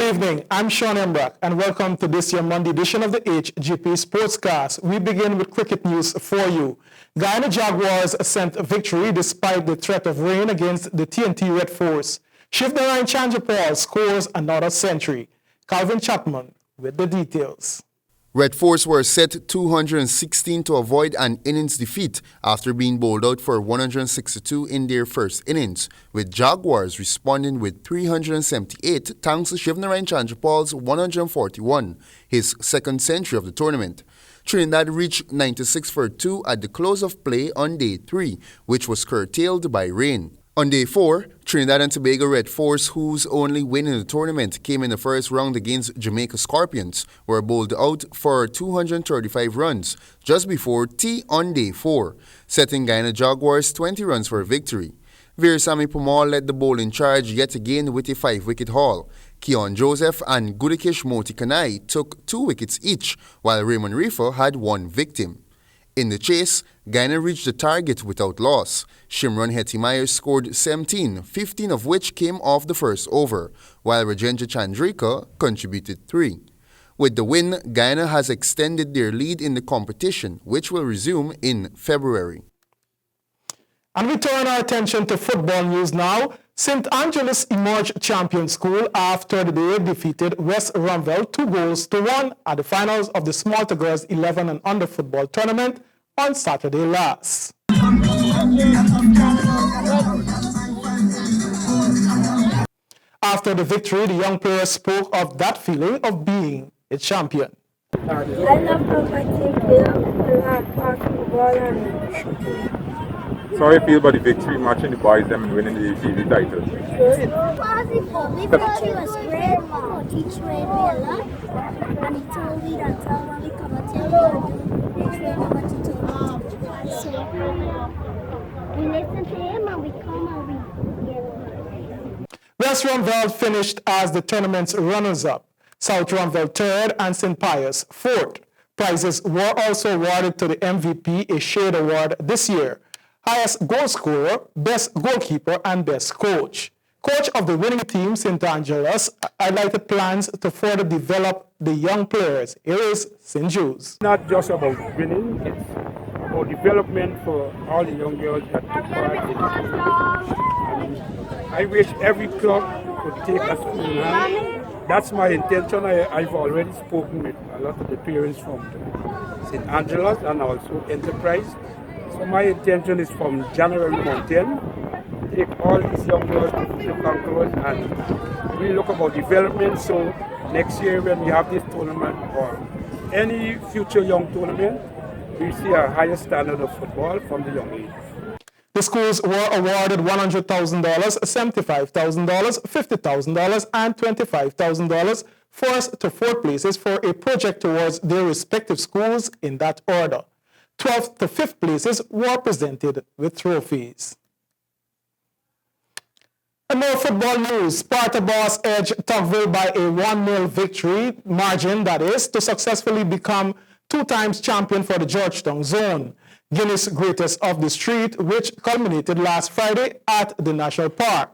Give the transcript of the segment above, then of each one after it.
evening, I'm Sean Embrack, and welcome to this your Monday edition of the HGP Sportscast. We begin with cricket news for you. Guyana Jaguars sent victory despite the threat of rain against the TNT Red Force. Shivnarine Chandrapal scores another century. Calvin Chapman with the details. Red Force were set 216 to avoid an innings defeat after being bowled out for 162 in their first innings, with Jaguars responding with 378 thanks to Shivnarine Chandrapal's 141, his second century of the tournament. Trinidad reached 96 for 2 at the close of play on day 3, which was curtailed by rain. On day 4, Trinidad and Tobago Red Force, whose only win in the tournament came in the first round against Jamaica Scorpions, were bowled out for 235 runs just before tea on day 4, setting Guyana Jaguars 20 runs for victory. Veersamy Permaul led the bowling charge yet again with a 5-wicket haul. Keon Joseph and Gudakish Moti Kanai took 2 wickets each, while Raymond Reefer had 1 victim. In the chase, Guyana reached the target without loss. Shimron Hetty-Myers scored 17, 15 of which came off the first over, while Rajendra Chandrika contributed 3. With the win, Guyana has extended their lead in the competition, which will resume in February. And we turn our attention to football news now. St. Angeles emerged champion school after they defeated West Rumville 2-1 at the finals of the Smalta Girls 11 and under football tournament on Saturday last. After the victory, the young players spoke of that feeling of being a champion. I love how my team played a lot, passing the ball and shooting. So how you feel about the victory, matching the boys them and winning the TV title? Good. The victory was great. He trained me a lot. And he told me that when we come and tell you, they train me what to do. So we listen to him and we come and we get it. West Rumville finished as the tournament's runners-up. South Rumville 3rd and St. Pius 4th. Prizes were also awarded to the MVP, a Shade Award this year. Highest goal scorer, best goalkeeper, and best coach. Coach of the winning team, St. Angeles, highlighted plans to further develop the young players. Here is St. Jude's. Not just about winning, it's about development for all the young girls that took part in it. I wish every club could take us in hand. That's my intention. I've already spoken with a lot of the parents from St. Angeles and also Enterprise. So my intention is from January 10, take all these young girls to the concourse and we look about development. So next year when we have this tournament or any future young tournament, we see a higher standard of football from the young age. The schools were awarded $100,000, $75,000, $50,000, and $25,000 first to 4th places for a project towards their respective schools in that order. 12th to 5th places were presented with trophies. And more football news. Sparta Boss edged Tocqueville by a 1-0 victory margin, that is, to successfully become 2 times champion for the Georgetown zone. Guinness Greatest of the Street, which culminated last Friday at the National Park.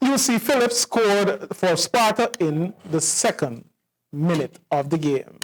UC Phillips scored for Sparta in the 2nd minute of the game.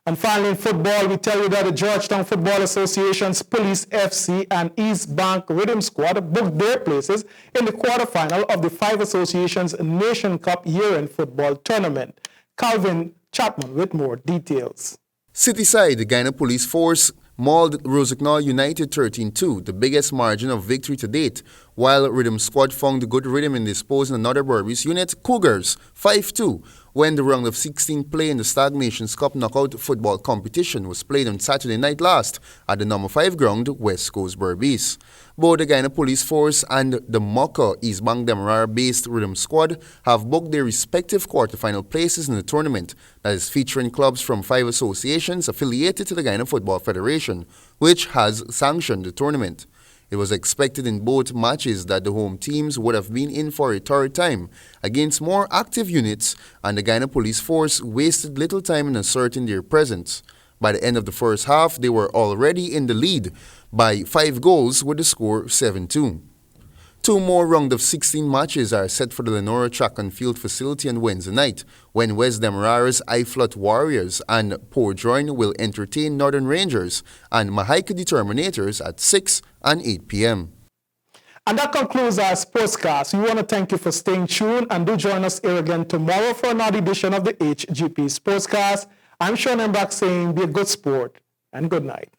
And finally in football, we tell you that the Georgetown Football Association's Police FC and East Bank Rhythm Squad booked their places in the quarterfinal of the 5 associations' Nation Cup year-end football tournament. Calvin Chapman with more details. Cityside, the Guyana Police Force mauled Rosignol United 13-2, the biggest margin of victory to date, while Rhythm Squad found good rhythm in disposing another Berbice unit, Cougars, 5-2, when the round of 16 play in the Stag Nations Cup knockout football competition was played on Saturday night last at the number 5 ground, West Coast Berbice. Both the Guyana Police Force and the Mocha East Bank Demerara-based Rhythm Squad have booked their respective quarterfinal places in the tournament that is featuring clubs from 5 associations affiliated to the Guyana Football Federation, which has sanctioned the tournament. It was expected in both matches that the home teams would have been in for a torrid time against more active units, and the Guyana Police Force wasted little time in asserting their presence. By the end of the first half, they were already in the lead by 5 goals with the score 7-2. 2 more round of 16 matches are set for the Lenora Track and Field facility on Wednesday night, when West Demerara's Iflot Warriors and Port Droin will entertain Northern Rangers and Mahaika Determinators at 6 and 8 p.m. And that concludes our sportscast. We want to thank you for staying tuned, and do join us here again tomorrow for another edition of the HGP Sportscast. I'm Sean Mbach saying be a good sport and good night.